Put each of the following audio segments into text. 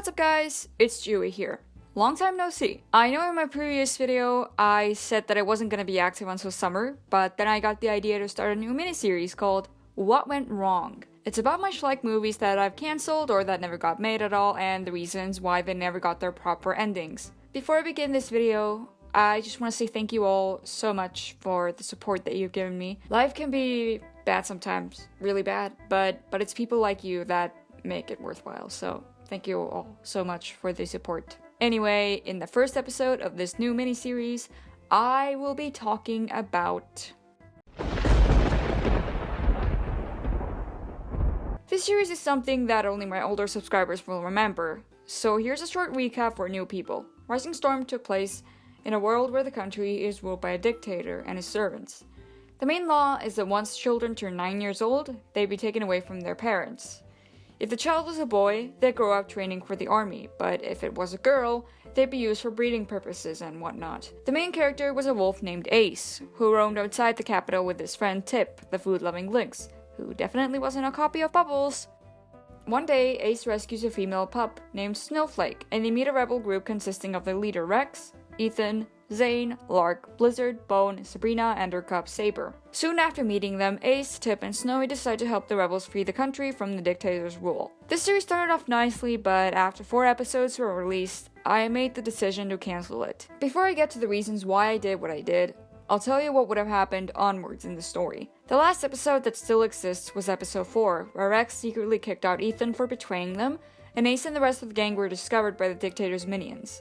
what's up guys, it's Chewwy here. Long time no see. I know in my previous video I said that I wasn't gonna be active until summer, but then I got the idea to start a new miniseries called What Went Wrong. It's about my Schleich movies that I've cancelled or that never got made at all and the reasons why they never got their proper endings. Before I begin this video, I just want to say thank you all so much for the support that you've given me. Life can be bad sometimes, really bad, but it's people like you that make it worthwhile, so thank you all so much for the support. Anyway, in the first episode of this new miniseries, I will be talking about... This series is something that only my older subscribers will remember, so here's a short recap for new people. Rising Storm took place in a world where the country is ruled by a dictator and his servants. The main law is that once children turn 9 years old, they'd be taken away from their parents. If the child was a boy, they'd grow up training for the army, but if it was a girl, they'd be used for breeding purposes and whatnot. The main character was a wolf named Ace, who roamed outside the capital with his friend Tip, the food-loving lynx, who definitely wasn't a copy of Bubbles. One day, Ace rescues a female pup named Snowflake, and they meet a rebel group consisting of their leader Rex, Ethan, Zane, Lark, Blizzard, Bone, Sabrina, and her cub Saber. Soon after meeting them, Ace, Tip, and Snowy decide to help the rebels free the country from the dictator's rule. This series started off nicely, but after 4 episodes were released, I made the decision to cancel it. Before I get to the reasons why I did what I did, I'll tell you what would have happened onwards in the story. The last episode that still exists was episode 4, where Rex secretly kicked out Ethan for betraying them, and Ace and the rest of the gang were discovered by the dictator's minions.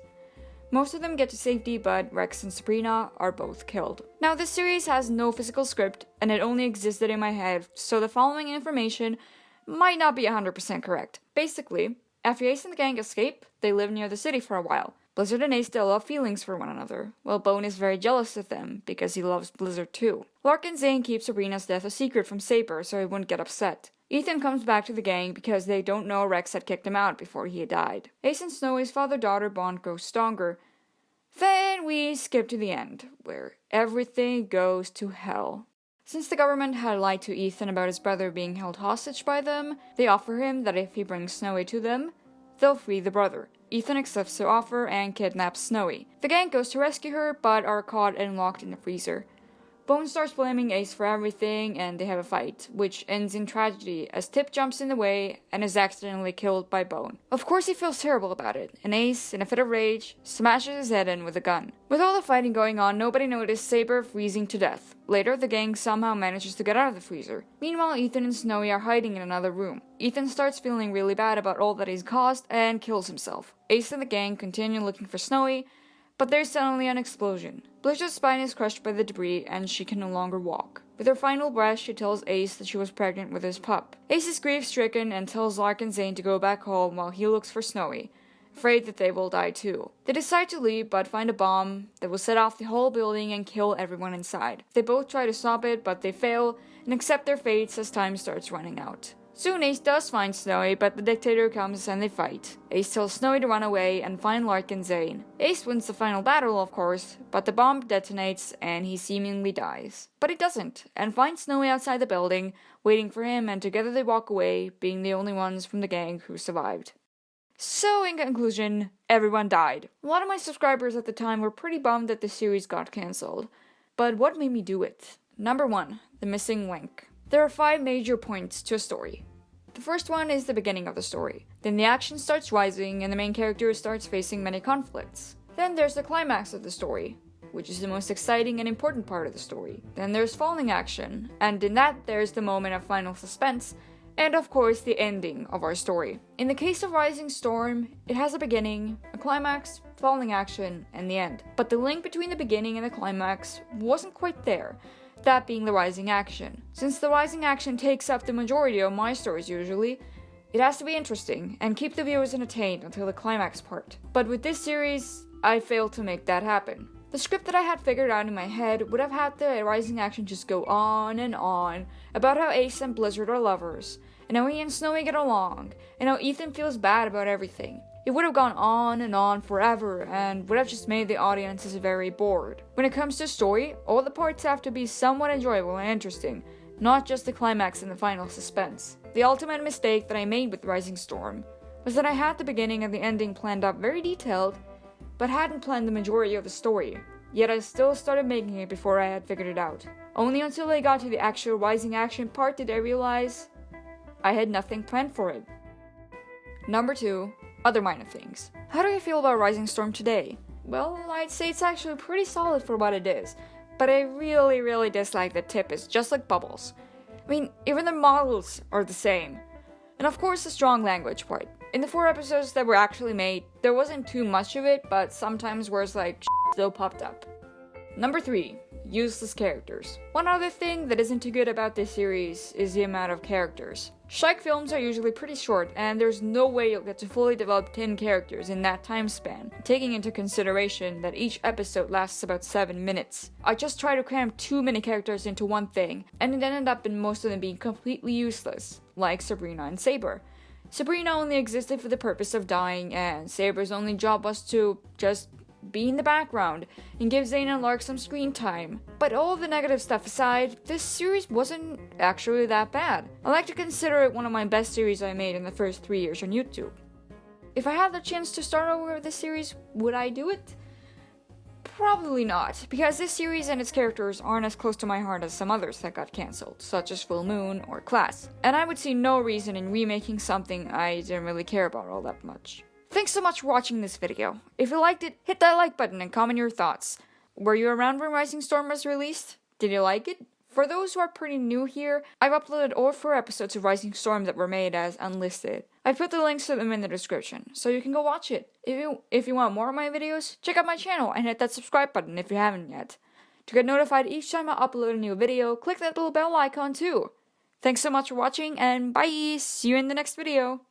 Most of them get to safety, but Rex and Sabrina are both killed. Now, this series has no physical script, and it only existed in my head, so the following information might not be 100% correct. Basically, after Ace and the gang escape, they live near the city for a while. Blizzard and Ace still have feelings for one another, while Bone is very jealous of them, because he loves Blizzard too. Lark and Zane keep Sabrina's death a secret from Saber, so he wouldn't get upset. Ethan comes back to the gang because they don't know Rex had kicked him out before he had died. Ace and Snowy's father-daughter bond grows stronger. Then we skip to the end, where everything goes to hell. Since the government had lied to Ethan about his brother being held hostage by them, they offer him that if he brings Snowy to them, they'll free the brother. Ethan accepts the offer and kidnaps Snowy. The gang goes to rescue her, but are caught and locked in the freezer. Bone starts blaming Ace for everything, and they have a fight, which ends in tragedy as Tip jumps in the way and is accidentally killed by Bone. Of course he feels terrible about it, and Ace, in a fit of rage, smashes his head in with a gun. With all the fighting going on, nobody noticed Saber freezing to death. Later, the gang somehow manages to get out of the freezer. Meanwhile, Ethan and Snowy are hiding in another room. Ethan starts feeling really bad about all that he's caused and kills himself. Ace and the gang continue looking for Snowy, but there's suddenly an explosion. Blizzard's spine is crushed by the debris and she can no longer walk. With her final breath, she tells Ace that she was pregnant with his pup. Ace is grief-stricken and tells Lark and Zane to go back home while he looks for Snowy, afraid that they will die too. They decide to leave but find a bomb that will set off the whole building and kill everyone inside. They both try to stop it, but they fail and accept their fates as time starts running out. Soon Ace does find Snowy, but the dictator comes and they fight. Ace tells Snowy to run away and find Lark and Zane. Ace wins the final battle, of course, but the bomb detonates and he seemingly dies. But he doesn't, and finds Snowy outside the building, waiting for him, and together they walk away, being the only ones from the gang who survived. So, in conclusion, everyone died. A lot of my subscribers at the time were pretty bummed that the series got cancelled. But what made me do it? Number 1, the missing link. There are 5 major points to a story. The first one is the beginning of the story. Then the action starts rising and the main character starts facing many conflicts. Then there's the climax of the story, which is the most exciting and important part of the story. Then there's falling action, and in that there's the moment of final suspense, and of course the ending of our story. In the case of Rising Storm, it has a beginning, a climax, falling action, and the end. But the link between the beginning and the climax wasn't quite there. That being the rising action. Since the rising action takes up the majority of my stories usually, it has to be interesting and keep the viewers entertained until the climax part. But with this series, I failed to make that happen. The script that I had figured out in my head would have had the rising action just go on and on about how Ace and Blizzard are lovers, and how he and Snowy get along, and how Ethan feels bad about everything. It would have gone on and on forever, and would have just made the audiences very bored. When it comes to story, all the parts have to be somewhat enjoyable and interesting, not just the climax and the final suspense. The ultimate mistake that I made with Rising Storm was that I had the beginning and the ending planned out very detailed, but hadn't planned the majority of the story. Yet I still started making it before I had figured it out. Only until I got to the actual rising action part did I realize I had nothing planned for it. Number 2. Other minor things. How do you feel about Rising Storm today? Well, I'd say it's actually pretty solid for what it is, but I really dislike that Tip is just like Bubbles. I mean, even the models are the same. And of course the strong language part. In the 4 episodes that were actually made, there wasn't too much of it, but sometimes words like still popped up. Number 3. Useless characters. One other thing that isn't too good about this series is the amount of characters. Schleich films are usually pretty short, and there's no way you'll get to fully develop 10 characters in that time span, taking into consideration that each episode lasts about 7 minutes. I just tried to cram too many characters into one thing, and it ended up in most of them being completely useless, like Sabrina and Saber. Sabrina only existed for the purpose of dying, and Saber's only job was to just be in the background and give Zayn and Lark some screen time. But all of the negative stuff aside, this series wasn't actually that bad. I like to consider it one of my best series I made in the first 3 years on YouTube. If I had the chance to start over with this series, would I do it? Probably not, because this series and its characters aren't as close to my heart as some others that got cancelled, such as Full Moon or Class, and I would see no reason in remaking something I didn't really care about all that much. Thanks so much for watching this video. If you liked it, hit that like button and comment your thoughts. Were you around when Rising Storm was released? Did you like it? For those who are pretty new here, I've uploaded all 4 episodes of Rising Storm that were made as unlisted. I put the links to them in the description, so you can go watch it. If you want more of my videos, check out my channel and hit that subscribe button if you haven't yet. To get notified each time I upload a new video, click that little bell icon too. Thanks so much for watching, and bye! See you in the next video!